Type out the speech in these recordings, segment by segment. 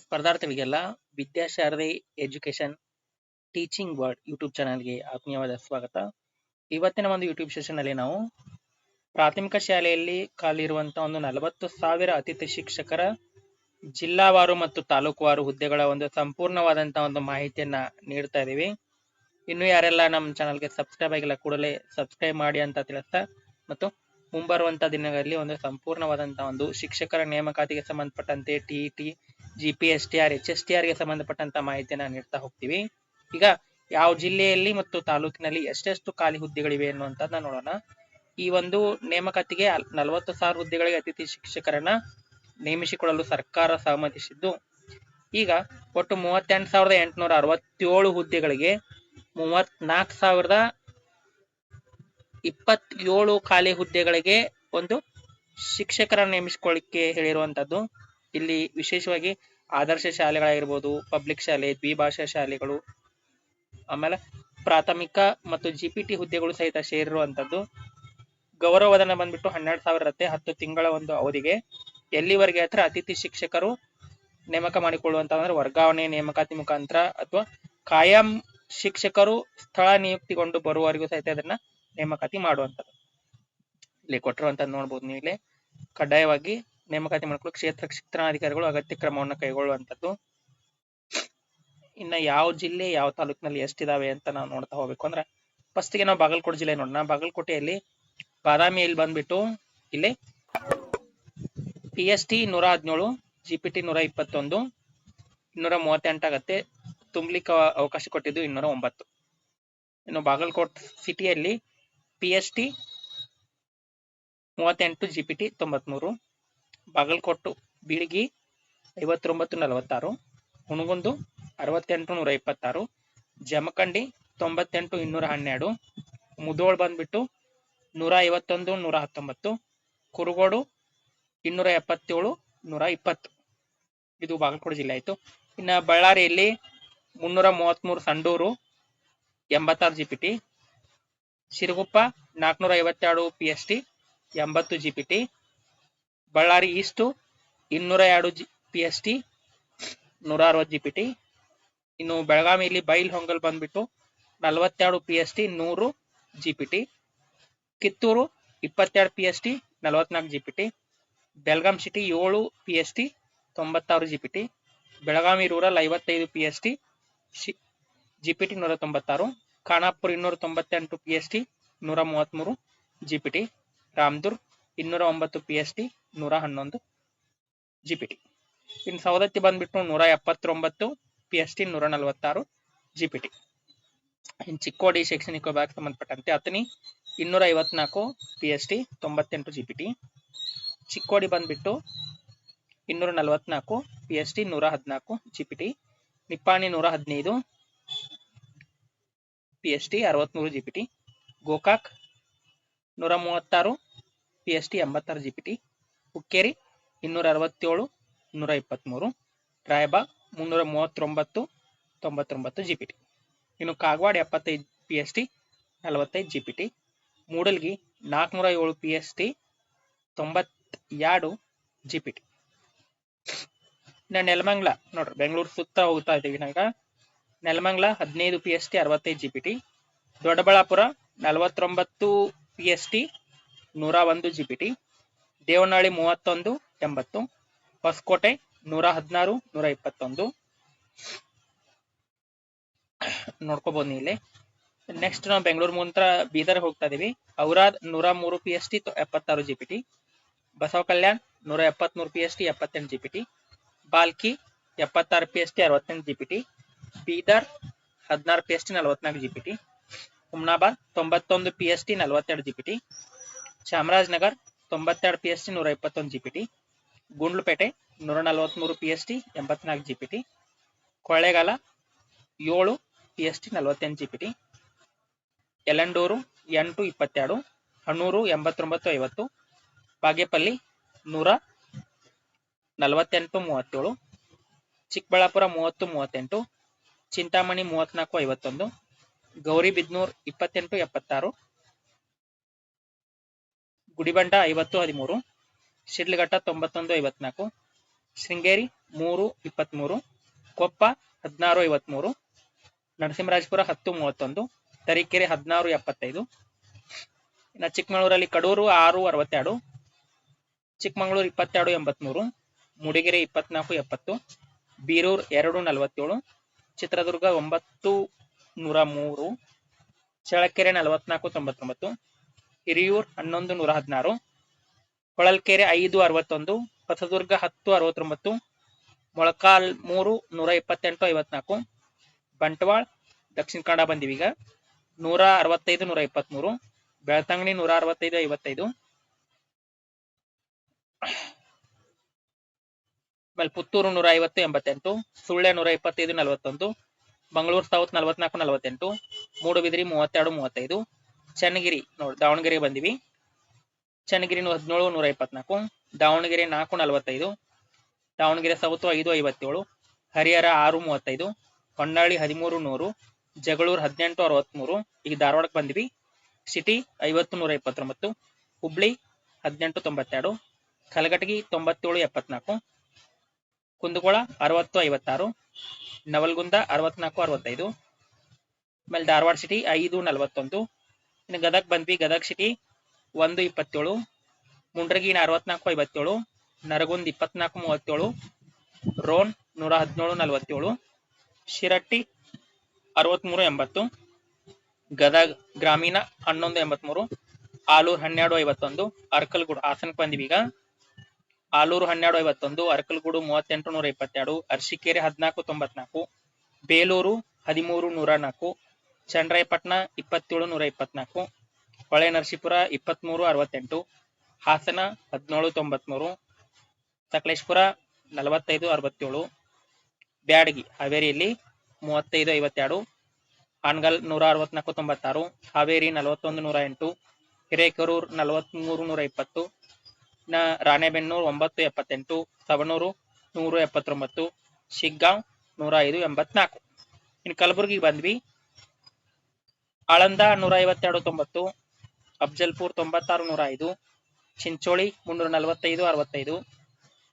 ಸ್ಪರ್ಧಾರ್ಥಿಗಳಿಗೆಲ್ಲ ವಿದ್ಯಾಶಾರದಿ education teaching word YouTube ಚಾನಲ್ಗೆ ಆತ್ಮೀಯವಾದ ಸ್ವಾಗತ. ಇವತ್ತಿನ ಒಂದು ಯೂಟ್ಯೂಬ್ ಸೆಷನ್ ಅಲ್ಲಿ ನಾವು ಪ್ರಾಥಮಿಕ ಶಾಲೆಯಲ್ಲಿ ಖಾಲಿರುವಂತಹ ಒಂದು 40,000 ಅತಿಥಿ ಶಿಕ್ಷಕರ ಜಿಲ್ಲಾವಾರು ಮತ್ತು ತಾಲೂಕುವಾರು ಹುದ್ದೆಗಳ ಒಂದು ಸಂಪೂರ್ಣವಾದಂತಹ ಒಂದು ಮಾಹಿತಿಯನ್ನ ನೀಡ್ತಾ ಇದೀವಿ. ಇನ್ನು ಯಾರೆಲ್ಲ ನಮ್ಮ ಚಾನಲ್ಗೆ ಸಬ್ಸ್ಕ್ರೈಬ್ ಆಗಿಲ್ಲ ಕೂಡಲೇ ಸಬ್ಸ್ಕ್ರೈಬ್ ಮಾಡಿ ಅಂತ ತಿಳಿಸ್ತಾ, ಮತ್ತು ಮುಂಬರುವಂತಹ ದಿನಗಳಲ್ಲಿ ಒಂದು ಸಂಪೂರ್ಣವಾದಂತಹ ಒಂದು ಶಿಕ್ಷಕರ ನೇಮಕಾತಿಗೆ ಸಂಬಂಧಪಟ್ಟಂತೆ ಟಿಇಟಿ, GPSTR, HSTR ಗೆ ಸಂಬಂಧಪಟ್ಟಂತ ಮಾಹಿತಿಯನ್ನ ನೀಡ್ತಾ ಹೋಗ್ತೀವಿ. ಈಗ ಯಾವ ಜಿಲ್ಲೆಯಲ್ಲಿ ಮತ್ತು ತಾಲೂಕಿನಲ್ಲಿ ಎಷ್ಟೆಷ್ಟು ಖಾಲಿ ಹುದ್ದೆಗಳಿವೆ ಅನ್ನುವಂಥದ್ದನ್ನ ನೋಡೋಣ. ಈ ಒಂದು ನೇಮಕಾತಿಗೆ 40,000 ಹುದ್ದೆಗಳಿಗೆ ಅತಿಥಿ ಶಿಕ್ಷಕರನ್ನ ನೇಮಿಸಿಕೊಳ್ಳಲು ಸರ್ಕಾರ ಸಹಮತಿಸಿದ್ದು, ಈಗ ಒಟ್ಟು 38,867 ಹುದ್ದೆಗಳಿಗೆ 34,027 ಖಾಲಿ ಹುದ್ದೆಗಳಿಗೆ ಒಂದು ಶಿಕ್ಷಕರನ್ನು ನೇಮಿಸಿಕೊಳ್ಳಿಕ್ಕೆ ಹೇಳಿರುವಂತದ್ದು. ಇಲ್ಲಿ ವಿಶೇಷವಾಗಿ ಆದರ್ಶ ಶಾಲೆಗಳಾಗಿರ್ಬೋದು, ಪಬ್ಲಿಕ್ ಶಾಲೆ, ದ್ವಿಭಾಷಾ ಶಾಲೆಗಳು, ಆಮೇಲೆ ಪ್ರಾಥಮಿಕ ಮತ್ತು GPT ಹುದ್ದೆಗಳು ಸಹಿತ ಸೇರಿರುವಂತದ್ದು. ಗೌರವಧನ ಬಂದ್ಬಿಟ್ಟು 12,000 ಇರುತ್ತೆ 10 ತಿಂಗಳ ಒಂದು ಅವಧಿಗೆ. ಎಲ್ಲಿವರೆಗೆ ಹತ್ರ ಅತಿಥಿ ಶಿಕ್ಷಕರು ನೇಮಕ ಮಾಡಿಕೊಳ್ಳುವಂತ ಅಂದ್ರೆ ವರ್ಗಾವಣೆ, ನೇಮಕಾತಿ ಮುಖಾಂತರ ಅಥವಾ ಕಾಯಂ ಶಿಕ್ಷಕರು ಸ್ಥಳ ನಿಯುಕ್ತಿಗೊಂಡು ಬರುವವರೆಗೂ ಸಹಿತ ಇದನ್ನ ನೇಮಕಾತಿ ಮಾಡುವಂಥದ್ದು. ಇಲ್ಲಿ ಕೊಟ್ಟಿರುವಂತದ್ದು ನೋಡ್ಬೋದು ನೀವು. ಇಲ್ಲಿ ಕಡ್ಡಾಯವಾಗಿ ನೇಮಕಾತಿ ಮಾಡಿಕೊಳ್ಳಲು ಕ್ಷೇತ್ರ ಶಿಕ್ಷಣಾಧಿಕಾರಿಗಳು ಅಗತ್ಯ ಕ್ರಮವನ್ನು ಕೈಗೊಳ್ಳುವಂಥದ್ದು. ಇನ್ನ ಯಾವ ಜಿಲ್ಲೆ ಯಾವ ತಾಲೂಕಿನಲ್ಲಿ ಎಷ್ಟಿದಾವೆ ಅಂತ ನಾವು ನೋಡ್ತಾ ಹೋಗ್ಬೇಕು ಅಂದ್ರೆ, ಫಸ್ಟ್ ಗೆ ನಾವು ಬಾಗಲಕೋಟೆ ಜಿಲ್ಲೆ ನೋಡೋಣ. ಬಾಗಲಕೋಟೆಯಲ್ಲಿ ಬಾದಾಮಿಯಲ್ಲಿ ಬಂದ್ಬಿಟ್ಟು ಇಲ್ಲಿ PST 117, GPT 121, 238 ಆಗತ್ತೆ. ತುಂಬಲಿಕ್ಕೆ ಅವಕಾಶ ಕೊಟ್ಟಿದ್ದು 209. ಇನ್ನು ಬಾಗಲಕೋಟೆ ಸಿಟಿಯಲ್ಲಿ PST 38, GPT 93, ಬಾಗಲಕೋಟು ಬೀಳಗಿ 5946, ಹುಣಗುಂದು 68 126, ಜಮಖಂಡಿ 98 212, ಮುಧೋಳ್ ಬಂದ್ಬಿಟ್ಟು 151 119, ಕುರುಗೋಡು 277 120. ಇದು ಬಾಗಲಕೋಟೆ ಜಿಲ್ಲೆ ಆಯ್ತು. ಇನ್ನ ಬಳ್ಳಾರಿಯಲ್ಲಿ 333, Sandur 86 GPT, Siruguppa 452 PST 80 GPT, Ballari East 202 PST 160 GPT. ಇನ್ನು ಬೆಳಗಾವಿಯಲ್ಲಿ ಬೈಲ್ ಹೊಂಗಲ್ ಬಂದ್ಬಿಟ್ಟು 42 PST 100 GPT, Kittur 22 PST 44 GPT, Belgaum city 7 PST 96 GPT, Belagavi rural 55 PST GPT 196, Khanapur 298 PST 133 GPT, Ramdurg 209 PST 111 GPT. ಇನ್ನು ಸವದತ್ತಿ ಬಂದ್ಬಿಟ್ಟು 179 PST 146 GPT. ಇನ್ನು ಚಿಕ್ಕೋಡಿ ಶೈಕ್ಷಣಿಕ ವಿಭಾಗಕ್ಕೆ ಸಂಬಂಧಪಟ್ಟಂತೆ ಅತನಿ 254 PST 98 GPT, ಚಿಕ್ಕೋಡಿ ಬಂದ್ಬಿಟ್ಟು 244 PST 114 GPT, Nippani 115 PST 63 GPT, Gokak 136 PST 86 GPT, Hukkeri 267 123, Raibag 339 99 GPT. ಇನ್ನು Kagwad 75 PST 45 GPT, Mudalgi 407 PST 92 GPT. ಇನ್ನು ನೆಲಮಂಗಲ ನೋಡ್ರಿ, ಬೆಂಗಳೂರು ಸುತ್ತ ಹೋಗ್ತಾ ಇದ್ದೀವಿ. ನಂಗ Nelamangala 15 PST 65 GPT, Doddaballapura 49 PST 101 GPT, Devanahalli 31 80, Hosakote 116 121 ನೋಡ್ಕೋಬಹುದು ನೀವು ಇಲ್ಲಿ. ನೆಕ್ಸ್ಟ್ ನಾವು ಬೆಂಗಳೂರು ಮುಂತ್ರ ಬೀದರ್ ಹೋಗ್ತಾ ಇದೀವಿ. Aurad 103 PST 76 GPT, Basava Kalyan 173 PST 78 GPT, Bhalki 76 PST 68 GPT, Bidar 16 PST 44 GPT, Humnabad 91 PST 42 GPT, Chamarajanagar 92 PST 121 GPT, Gundlupet 143 PST 84 GPT, Kollegal 7 PST 48 GPT, ಯಲಂಡೂರು 8 22, ಹಣ್ಣೂರು 89 50, Bagepalli 148 37, Chikkaballapur 30 38, Chintamani 34 51, Gauribidanur 28 76, ಗುಡಿಬಂಡ 50 13, Sidlaghatta 91 54, Sringeri 323, Koppa 1653, Narasimharajapura 1031, Tarikere 1675, ಇನ್ನು ಚಿಕ್ಕಮಗಳೂರಲ್ಲಿ ಕಡೂರು 662, ಚಿಕ್ಕಮಗಳೂರು 2283, ಮೂಡಿಗೆರೆ 2470, ಬೀರೂರು 247, ಚಿತ್ರದುರ್ಗ 903, ಚಳ್ಳಕೆರೆ 4499, ಹಿರಿಯೂರು 1116, ಹೊಳಲ್ಕೆರೆ 561, ಹೊಸದುರ್ಗ 1069, ಮೊಳಕಾಲ್ 3 128 54, ಬಂಟ್ವಾಳ ದಕ್ಷಿಣ ಕನ್ನಡ ಬಂದಿವಿ ಈಗ 165 123, ಬೆಳ್ತಂಗಡಿ 165 55, ಆಮೇಲೆ ಪುತ್ತೂರು 150 88, ಸುಳ್ಯ 125 41, ಮಂಗಳೂರು ಸೌತ್ 44 48, ಮೂಡುಬಿದಿರಿ 32 35, ಚನ್ನಗಿರಿ ನೋಡಿ ದಾವಣಗೆರೆ ಬಂದಿವಿ, ಚನ್ನಗಿರಿ 17 124, ದಾವಣಗೆರೆ 4 45, ದಾವಣಗೆರೆ ಸೌತ್ 5 57, ಹರಿಹರ 6 35, ಹೊನ್ನಾಳಿ 13 100, ಜಗಳೂರು 18 63, ಈಗ ಧಾರವಾಡಕ್ಕೆ ಬಂದಿವಿ, ಸಿಟಿ 50 129, ಹುಬ್ಳಿ 18 92, ಕಲಘಟಗಿ 97 74, ಕುಂದಗೋಳ 60 56, ನವಲಗುಂದ 64 65, ಆಮೇಲೆ ಧಾರವಾಡ ಸಿಟಿ 5 41, ಇನ್ನು ಗದಗ್ ಬಂದ್ವಿ, ಗದಗ್ ಸಿಟಿ 1 27, ಮುಂಡ್ರಗಿ 64 57, ನರಗುಂದ್ 24 37, ರೋನ್ 117 47, ಶಿರಟ್ಟಿ 63 80, ಗದಗ್ ಗ್ರಾಮೀಣ 11 83, ಆಲೂರು 12 51, ಅರ್ಕಲ್ಗೂಡು ಹಾಸನಕ್ಕೆ ಬಂದಿವಿ ಈಗ, ಆಲೂರು 12 51, ಅರ್ಕಲ್ಗೂಡು 38 122, ಅರಸೀಕೆರೆ 14 94, ಬೇಲೂರು 13 104, ಚನ್ನರಾಯಪಟ್ಟಣ 27 124, ಹೊಳೆ ನರಸೀಪುರ 23 68, ಹಾಸನ 17 93, ಸಕಲೇಶಪುರ 45 67, ಬ್ಯಾಡಗಿ ಹಾವೇರಿಯಲ್ಲಿ 35 52, ಹಾನಗಲ್ 164 96, ಹಾವೇರಿ 41 108, ಹಿರೇಕೆರೂರು 43 120, ರಾಣೆಬೆನ್ನೂರು 9 78, ಸವಣೂರು 179, ಶಿಗ್ಗಾಂವ್ 105 84. ಇನ್ನು ಕಲಬುರಗಿಗೆ ಬಂದ್ವಿ, ಆಳಂದ 152 90, ಅಫ್ಜಲ್ಪುರ್ 96 105, ಚಿಂಚೋಳಿ 345 65,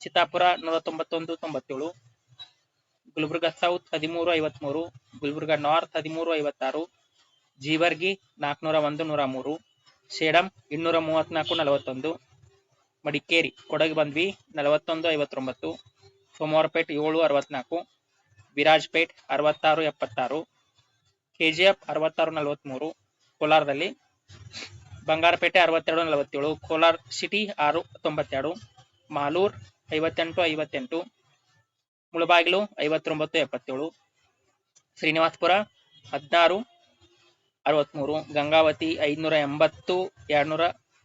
ಚಿತ್ತಾಪುರ 191 97, ಗುಲ್ಬರ್ಗ ಸೌತ್ 13 53, ಗುಲ್ಬರ್ಗ ನಾರ್ತ್ 13 56, ಜೀವರ್ಗಿ 401 103, ಸೇಡಂ 234 41, ಮಡಿಕೇರಿ ಕೊಡಗು ಬಂದ್ವಿ 41 59, ಸೋಮವಾರಪೇಟ್ 7 64, ವಿರಾಜಪೇಟ್ 66 76, ಕೆಜಿಎಫ್ 66 43, ಕೋಲಾರದಲ್ಲಿ ಬಂಗಾರಪೇಟೆ 62 47, ಕೋಲಾರ ಸಿಟಿ 6 92, ಮಾಲೂರ್ 58 58, ಮುಳಬಾಗಿಲು 59 77, ಶ್ರೀನಿವಾಸಪುರ 16 63, ಗಂಗಾವತಿ 580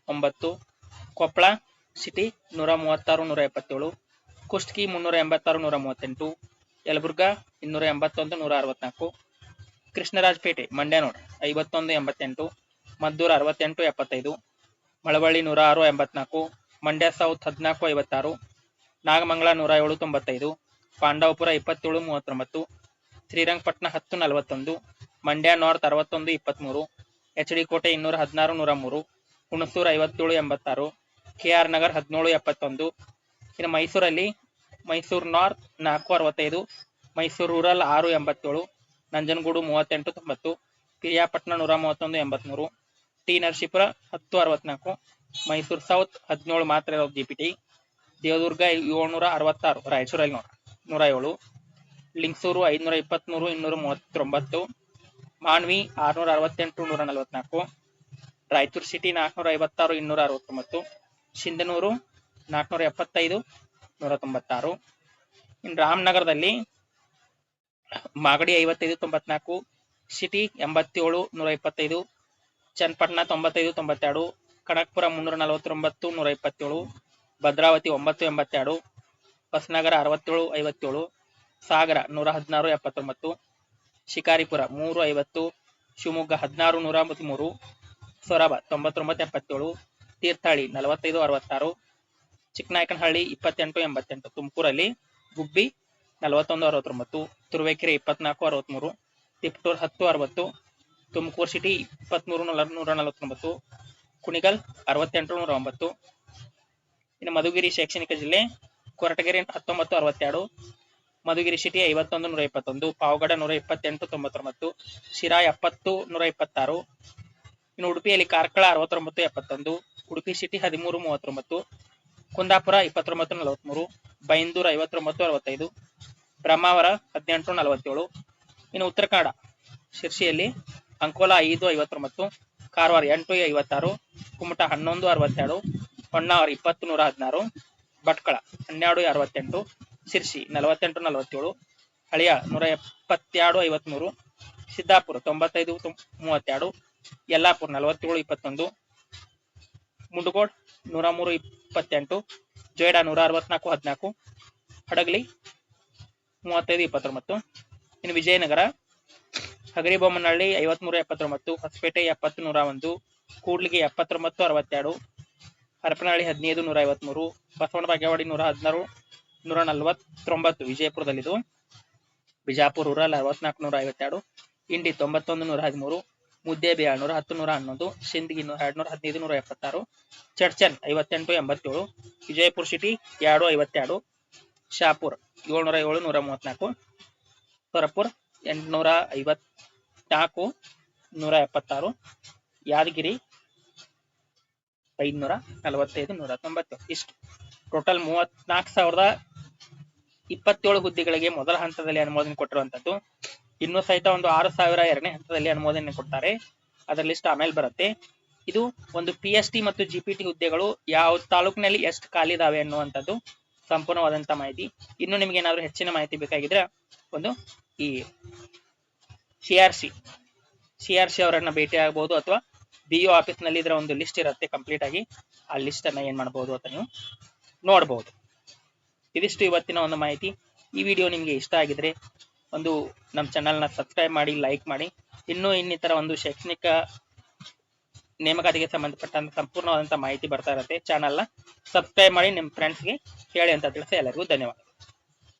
209, ಕೊಪ್ಪಳ ಸಿಟಿ 136 177, ಕುಷ್ಟಗಿ 386 138, ಯಲಬುರ್ಗಾ 281 164, ಕೃಷ್ಣರಾಜಪೇಟೆ ಮಂಡ್ಯ ನೋಡ್ರಿ 51 88, Maddur 68 75, Malavalli 106 84, Mandya south 14 56, Nagamangala 107 95, Pandavapura 27 39, Srirangapatna 10 41, Mandya north 61 23, H D ಕೋಟೆ 216 103, ಹುಣಸೂರು 57 86, ಕೆಆರ್ ನಗರ್ 17 71, ಇನ್ನು ಮೈಸೂರಲ್ಲಿ Mysuru north 4 65, Mysuru rural 6 87, Nanjangud 38 90, Piriyapatna 131 83, T Narasipura 10 64, Mysuru south 17 ಮಾತ್ರ ಇರೋದು ಜಿಪಿಟಿ, ದೇವದುರ್ಗ 766, ರಾಯಚೂರಲ್ಲಿ ನೋಡ್ರಿ 107, ಲಿಂಗಸೂರು 523 239, ಮಾನ್ವಿ 668 144, ರಾಯಚೂರು ಸಿಟಿ 456 269, ಸಿಂಧನೂರು 475 196, ಇನ್ನು ರಾಮನಗರದಲ್ಲಿ ಮಾಗಡಿ 55 94, ಸಿಟಿ 87 125, ಚನ್ನಪಟ್ಟಣ 95 92, ಕನಕಪುರ 349 127, ಭದ್ರಾವತಿ 982, ಹೊಸನಗರ 67 57, ಸಾಗರ 116 79, ಶಿಕಾರಿಪುರ 350, ಶಿವಮೊಗ್ಗ 16 113, ಸೊರಬ 99 77, ತೀರ್ಥಹಳ್ಳಿ 45 66, ಚಿಕ್ಕನಾಯಕನಹಳ್ಳಿ 28 88, ತುಮಕೂರಲ್ಲಿ ಗುಬ್ಬಿ 41 69, ತುರುವೇಕೆರೆ 24 63, ತಿಪಟೂರು 10 60, ತುಮಕೂರು ಸಿಟಿ 23 149, ಕುಣಿಗಲ್ 68 109. ಇನ್ನು ಮಧುಗಿರಿ ಶೈಕ್ಷಣಿಕ ಜಿಲ್ಲೆ ಕೊರಟಗೆರೆ 1962, ಮಧುಗಿರಿ ಸಿಟಿ 51,121, ಪಾವಗಡ 128,99, ಶಿರಾ 70, 126. ಇನ್ನು ಉಡುಪಿಯಲ್ಲಿ ಕಾರ್ಕಳ 69,71, ಉಡುಪಿ ಸಿಟಿ 13,39, ಕುಂದಾಪುರ 29,43, ಬೈಂದೂರು 59,65, ಬ್ರಹ್ಮಾವರ 18,47. ಇನ್ನು ಉತ್ತರ ಕನ್ನಡ ಶಿರ್ಸಿಯಲ್ಲಿ ಅಂಕೋಲ 5,59, ಕಾರವಾರ 8,56, ಕುಮಟಾ 11,62, ಹೊನ್ನಾವರ 20,116, ಭಟ್ಕಳ 12,68, ಶಿರ್ಸಿ 48,47, ಹಳಿಯ 172,53, ಸಿದ್ದಾಪುರ 95,32, ಯಲ್ಲಾಪುರ 47,21, ಮುಂಡಗೋಡ್ 103,28, ಜೊಯ್ಡಾ 164,14, ಹಡಗಲಿ 35,29. ಇನ್ನು ವಿಜಯನಗರ ಹಗರಿಬೊಮ್ಮನಹಳ್ಳಿ 53,79, ಹೊಸಪೇಟೆ 70,101, ಕೂಡ್ಲಿಗಿ 79,62, ಹರಪನಹಳ್ಳಿ 15,153, ಬಸವನ ಬಾಗೇವಾಡಿ 116, 149 ವಿಜಯಪುರದಲ್ಲಿದು, ಬಿಜಾಪುರ ರೂರಲ್ 64,152, ಇಂಡಿ 91,113, ಮುದ್ದೇಬಿಹಾಳ್ 110, 111, ಸಿಂದಗಿ 215, 176, ಚಡ್ಚನ್ 58,87, ವಿಜಯಪುರ ಸಿಟಿ 252, ಶಾಪುರ್ 707, 134, ಸೊರಪುರ್ 854, 176, ಯಾದಗಿರಿ 545, 197. ಇಷ್ಟು ಟೋಟಲ್ 34,027 ಹುದ್ದೆಗಳಿಗೆ ಮೊದಲ ಹಂತದಲ್ಲಿ ಅನುಮೋದನೆ ಕೊಟ್ಟಿರುವಂತದ್ದು. ಇನ್ನೂ ಸಹಿತ ಒಂದು 6,000 ಎರಡನೇ ಹಂತದಲ್ಲಿ ಅನುಮೋದನೆ ಕೊಡ್ತಾರೆ. ಅದರ ಲಿಸ್ಟ್ ಆಮೇಲೆ ಬರುತ್ತೆ. ಇದು ಒಂದು PST ಮತ್ತು GPT ಹುದ್ದೆಗಳು ಯಾವ ತಾಲೂಕಿನಲ್ಲಿ ಎಷ್ಟು ಖಾಲಿ ಇದಾವೆ ಅನ್ನುವಂಥದ್ದು ಸಂಪೂರ್ಣವಾದಂತ ಮಾಹಿತಿ. ಇನ್ನು ನಿಮ್ಗೆ ಏನಾದ್ರು ಹೆಚ್ಚಿನ ಮಾಹಿತಿ ಬೇಕಾಗಿದ್ರೆ ಒಂದು ಈ CRC ಅವರನ್ನ ಭೇಟಿ ಆಗಬಹುದು, ಅಥವಾ BO ಆಫೀಸ್ ನಲ್ಲಿ ಇದರ ಒಂದು ಲಿಸ್ಟ್ ಇರುತ್ತೆ ಕಂಪ್ಲೀಟ್ ಆಗಿ. ಆ ಲಿಸ್ಟ್ ಅನ್ನ ಏನ್ ಮಾಡಬಹುದು ಅಂತ ನೀವು ನೋಡಬಹುದು. ಇದಿಷ್ಟು ಇವತ್ತಿನ ಒಂದು ಮಾಹಿತಿ. ಈ ವಿಡಿಯೋ ನಿಮ್ಗೆ ಇಷ್ಟ ಆಗಿದ್ರೆ ಒಂದು ನಮ್ಮ ಚಾನಲ್ ನ ಸಬ್ಸ್ಕ್ರೈಬ್ ಮಾಡಿ, ಲೈಕ್ ಮಾಡಿ. ಇನ್ನಿತರ ಒಂದು ಶೈಕ್ಷಣಿಕ ನೇಮಕಾತಿಗೆ ಸಂಬಂಧಪಟ್ಟಂತ ಸಂಪೂರ್ಣವಾದಂತ ಮಾಹಿತಿ ಬರ್ತಾ ಇರುತ್ತೆ. ಚಾನಲ್ ನ ಸಬ್ಸ್ಕ್ರೈಬ್ ಮಾಡಿ, ನಿಮ್ಮ ಫ್ರೆಂಡ್ಸ್ಗೆ ಹೇಳಿ ಅಂತ ತಿಳಿಸಿ. ಎಲ್ಲರಿಗೂ ಧನ್ಯವಾದ.